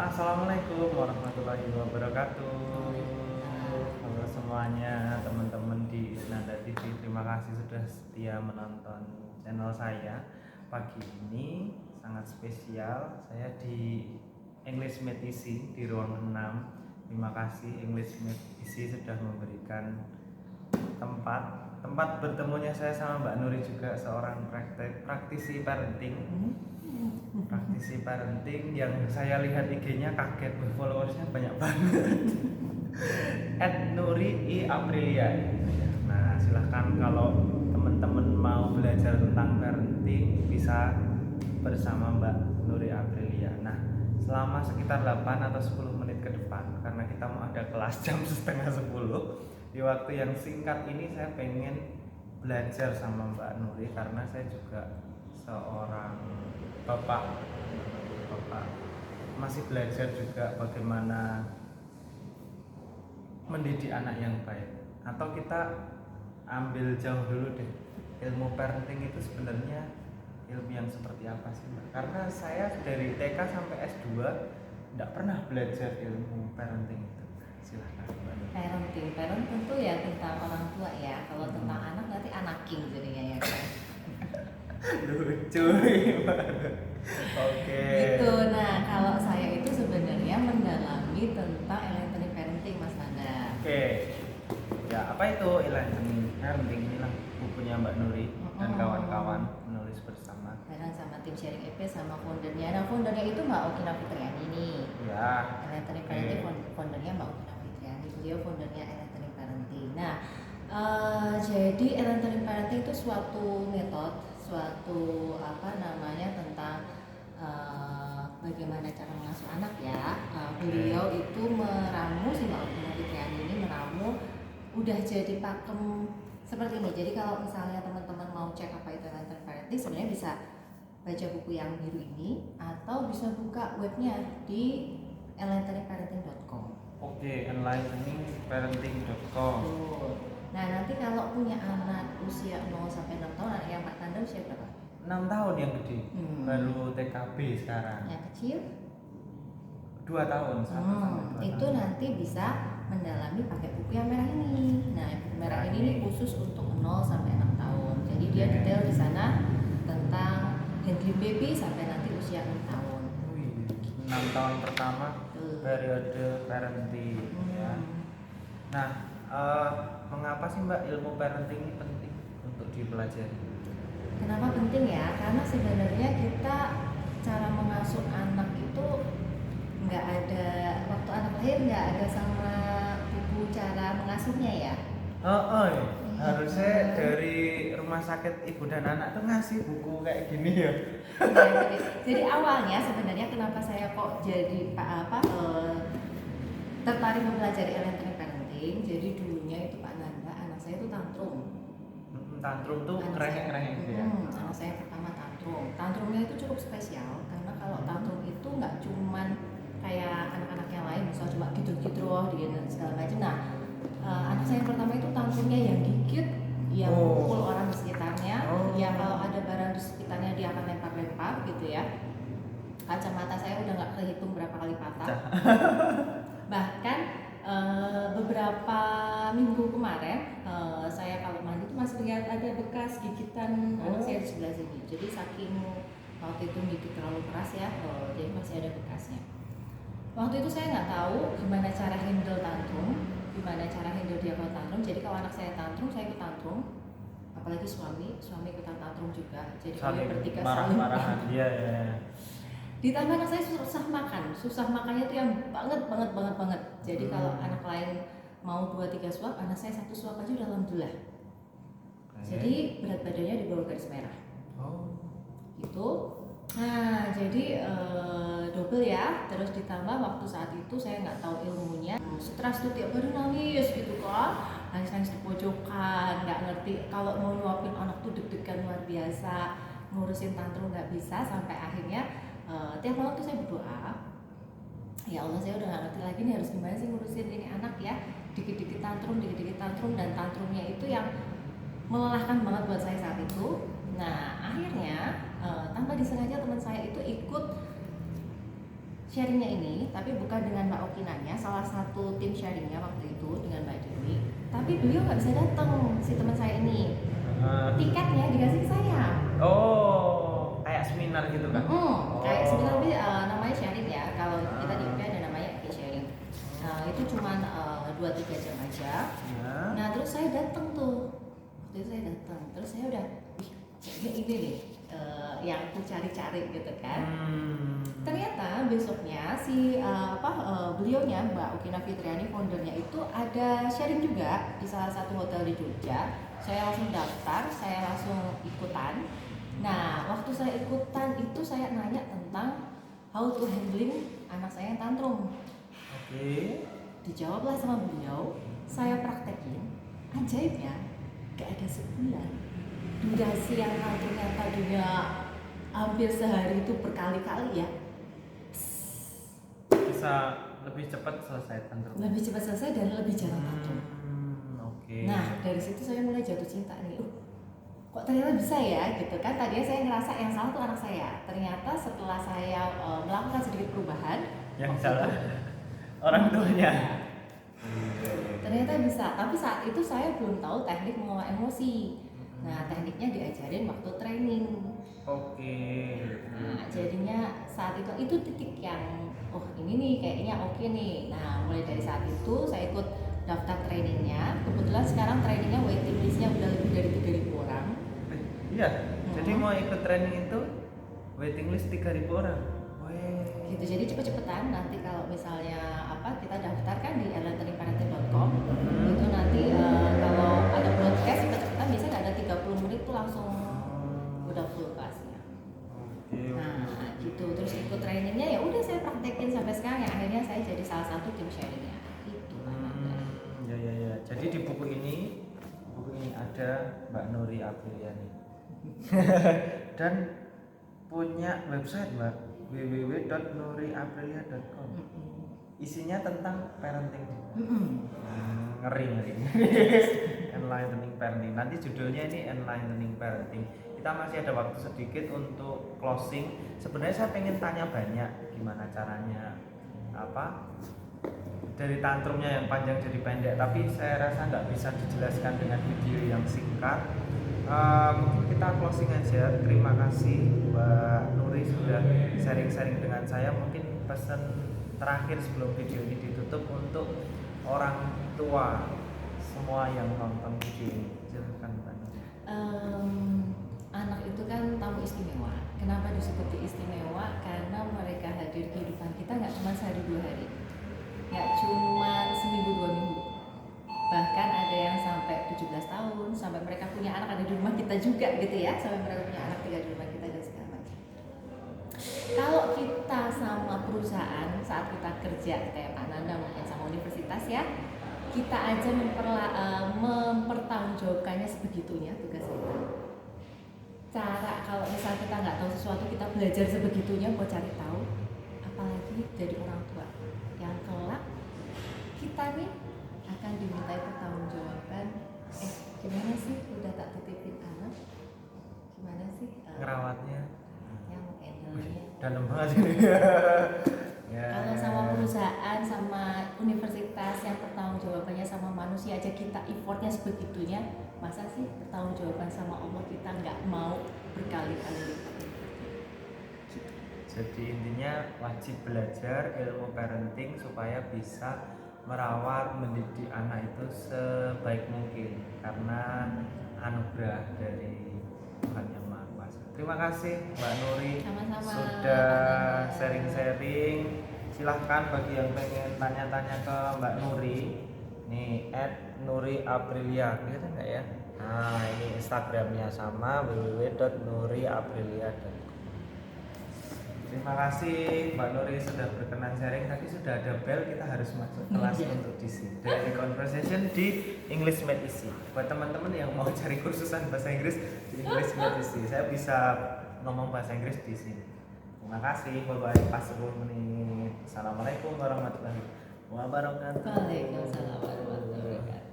Assalamualaikum warahmatullahi wabarakatuh. Halo semuanya, teman-teman di Isnanda TV. Terima kasih sudah setia menonton channel saya. Pagi ini sangat spesial. Saya di English Med ISI di ruangan 6. Terima kasih English Med ISI sudah memberikan tempat bertemunya saya sama Mbak Nuri, juga seorang praktisi parenting yang saya lihat IG-nya kaget, followersnya banyak banget. @nuri_i_aprilia. Nah, silahkan kalau teman-teman mau belajar tentang parenting bisa bersama Mbak Nuri Aprilia. Nah, selama sekitar 8 atau 10 menit ke depan, karena kita mau ada kelas jam setengah 10, di waktu yang singkat ini saya pengen belajar sama Mbak Nuri karena saya juga seorang bapak masih belajar juga bagaimana mendidik anak yang baik. Atau kita ambil jauh dulu deh, ilmu parenting itu sebenarnya ilmu yang seperti apa sih Mbak? Karena saya dari TK sampai S2 tidak pernah belajar ilmu parenting itu. Silahkan Mbak. Parent tentu ya tentang orang tua ya. Kalau tentang anak nanti anaking jadinya ya kan. Lucu. Oke. Gitu. Nah, kalau saya itu sebenarnya mendalami tentang elementary parenting, Mas Nanda. Oke. Ya, apa itu elementary parenting? Inilah bukunya Mbak Nuri dan kawan-kawan menulis bersama. Bareng sama tim sharing EP sama foundernya. Nah, foundernya itu Mbak Okina Fitriani nih. Ya. Elementary parenting foundernya Mbak Okina Fitriani. Beliau foundernya elementary parenting. Nah, jadi elementary parenting itu suatu metode, tentang bagaimana cara mengasuh anak ya. Beliau itu meramu, si Mbak Okina Fitriani ini meramu udah jadi pakem seperti ini. Jadi kalau misalnya teman-teman mau cek apa itu elementary parenting, sebenarnya bisa baca buku yang biru ini atau bisa buka webnya di elementaryparenting.com. Oke, enlighteningparenting.com. Nah, nanti kalau punya anak usia 0 sampai 6 tahun, anak yang Pak Tanda usia berapa? 6 tahun yang gede. Baru TKB sekarang. Yang kecil 2 tahun sampai 2 itu tahun. nanti bisa mendalami pakai buku yang merah ini. Nah, buku merah ini khusus untuk 0 sampai 6 tahun. Jadi dia detail di sana tentang handling baby sampai nanti usia 6 tahun. 6 tahun pertama periode parenting ya. Nah, mengapa sih Mbak ilmu parenting ini penting untuk dipelajari? Kenapa penting ya? Karena sebenarnya kita cara mengasuh anak itu nggak ada, waktu anak lahir nggak ada sama buku cara mengasuhnya ya. Harusnya dari rumah sakit ibu dan anak tuh ngasih buku kayak gini ya. Jadi awalnya sebenarnya kenapa saya kok jadi tertarik mempelajari elementary parenting. Jadi dulunya itu Pak Nanda, anak saya itu tantrum. Tantrum tuh ngerengek-ngerengek gitu ya. Anak saya pertama tantrum. Tantrumnya itu cukup spesial karena kalau tantrum itu nggak cuman kayak anak-anak yang lain, misalnya cuma gitu-gitu dan segala macam. Nah, anak saya yang pertama itu tantrumnya yang gigit, yang pukul orang di sekitarnya. Ya kalau ada barang di sekitarnya dia akan lempar-lempar gitu ya. Kacamata saya udah nggak kehitung berapa kali patah. Bahkan beberapa minggu kemarin saya kalau mandi itu masih lihat ada bekas gigitan anak saya di sebelah sini. Jadi saking waktu itu gigit terlalu keras ya, jadi masih ada bekasnya. Waktu itu saya nggak tahu gimana cara handle tantrum, gimana cara handle dia kalau tantrum. Jadi kalau anak saya tantrum, saya ikut tantrum. Apalagi suami ikutan tantrum juga. Jadi kalau bertiga marah-marahan dia ya. Ditambah anak saya susah makannya tuh yang banget. Jadi kalau anak lain mau 2-3 suap, anak saya 1 suap aja udah alhamdulillah. Jadi berat badannya di bawah garis merah. Gitu. Nah, jadi double ya. Terus ditambah waktu saat itu saya nggak tahu ilmunya. Stres tuh tiap hari nangis gitu kan. Nangis di pojokan, nggak ngerti kalau mau nyuapin anak tuh deg-degan luar biasa. Ngurusin tantrum nggak bisa, sampai akhirnya tiap malam tuh saya berdoa, ya Allah saya udah gak ngerti lagi nih harus gimana sih ngurusin ini anak ya, dikit-dikit tantrum, dan tantrumnya itu yang melelahkan banget buat saya saat itu. Nah akhirnya tanpa disengaja teman saya itu ikut sharingnya ini, tapi bukan dengan Mbak Okinanya, salah satu tim sharingnya waktu itu dengan Mbak Dewi. Tapi beliau nggak bisa datang, si teman saya ini. Tiketnya dikasih ke saya. Oh, kayak seminar gitu kan? Kayak seminar tapi namanya sharing ya. Kalau kita di IP ada namanya IP sharing. Itu cuma 2-3 jam aja. Ya. Nah terus saya datang tuh. Waktu itu saya datang. Terus saya udah, kayaknya ini nih yang aku cari-cari gitu kan. Ternyata besoknya si beliaunya Mbak Okina Fitriani, foundernya itu ada sharing juga di salah satu hotel di Jogja. Saya langsung daftar, saya langsung ikutan. Nah, waktu saya ikutan itu saya nanya tentang how to handling anak saya yang tantrum. Oke. Dijawablah sama beliau, saya praktekin. Ajaibnya, gak ada sebulan. Durasi yang tantrumnya tadinya hampir sehari itu berkali-kali ya, Bisa lebih cepat selesai tantrum. lebih cepat selesai dan lebih jarang tantrum. Oke. Nah dari situ saya mulai jatuh cinta nih, kok ternyata bisa ya gitu kan. Tadinya saya ngerasa yang salah tuh anak saya. Ternyata setelah saya melakukan sedikit perubahan, Yang salah orang tuanya. ternyata bisa. Tapi saat itu saya belum tahu teknik mengelola emosi. Nah tekniknya diajarin waktu training. Oke. Nah jadinya saat itu titik yang ini nih kayaknya oke nih. Nah mulai dari saat itu saya ikut daftar trainingnya. Kebetulan sekarang trainingnya waiting listnya udah lebih dari 3.000 orang. Iya. Jadi mau ikut training itu waiting list 3.000 orang. Gitu, jadi cepet-cepetan nanti kalau misalnya kita daftar kan di airlinetrainingparenting.com. Itu nanti kalau ada broadcast cepet-cepetan biasanya nggak ada 30 menit tuh langsung udah full kelasnya. Nah gitu, terus ikut trainingnya ya udah saya praktekin sampai sekarang ya, akhirnya saya jadi salah satu tim sharingnya itu. Ya. Jadi di buku ini ada Mbak Nuri Apriliani dan punya website Mbak, www.nuriaprilia.com. Isinya tentang parenting. Ngeri enlightening parenting. Nanti judulnya ini enlightening parenting. Kita masih ada waktu sedikit untuk closing. Sebenarnya saya pengen tanya banyak, gimana caranya dari tantrumnya yang panjang jadi pendek, tapi saya rasa nggak bisa dijelaskan dengan video yang singkat. Mungkin kita closing aja. Terima kasih Mbak Nuri sudah sharing-sharing dengan saya. Mungkin pesan terakhir sebelum video ini ditutup untuk orang tua semua yang nonton video ini. Silakan Mbak Nuri. Anak itu kan tamu istimewa. Kenapa disebut istimewa? Karena mereka hadir kehidupan kita nggak cuma sehari 2 hari, nggak cuma seminggu 2 minggu, bahkan ada yang sampai 17 tahun, sampai mereka punya anak ada di rumah kita juga gitu ya, sampai mereka punya anak tinggal di rumah kita dan segala macam. Kalau kita sama perusahaan saat kita kerja kayak Pak Nanda mungkin sama universitas ya, kita aja mempertanggungjawabkannya sebegitunya tugas kita. Cara kalau misal kita nggak tahu sesuatu kita belajar sebegitunya buat cari tahu, apalagi dari orang tua yang kelak kita nih akan dimintai pertanggungjawaban. Gimana sih udah tak titipin anak, gimana sih ngerawatnya, yang handle-nya. dalam banget ini. Kalau sama perusahaan, sama universitas yang pertanggungjawabannya sama manusia aja kita effortnya sebegitunya, masa sih pertanggungjawaban sama Allah kita nggak mau berkali-kali lipat? Jadi intinya wajib belajar ilmu parenting supaya bisa merawat, mendidik anak itu sebaik mungkin karena anugerah dari Tuhan Yang Maha Kuasa. Terima kasih Mbak Nuri. Sama-sama. Sudah sharing-sharing. Silahkan bagi yang pengen tanya-tanya ke Mbak Nuri, nih @nuriaprilia, gitu nggak ya? Nah ini Instagramnya sama www.nuriaprilia.com. Terima kasih Mbak Nuri sudah berkenan sharing. Tadi sudah ada bel, kita harus masuk kelas untuk DC dari conversation di English Made Easy. Buat teman-teman yang mau cari kursusan bahasa Inggris di English Made Easy, saya bisa ngomong bahasa Inggris di sini. Terima kasih, bye-bye. Pas 10 menit. Assalamualaikum warahmatullahi wabarakatuh. Waalaikumsalam warahmatullahi wabarakatuh.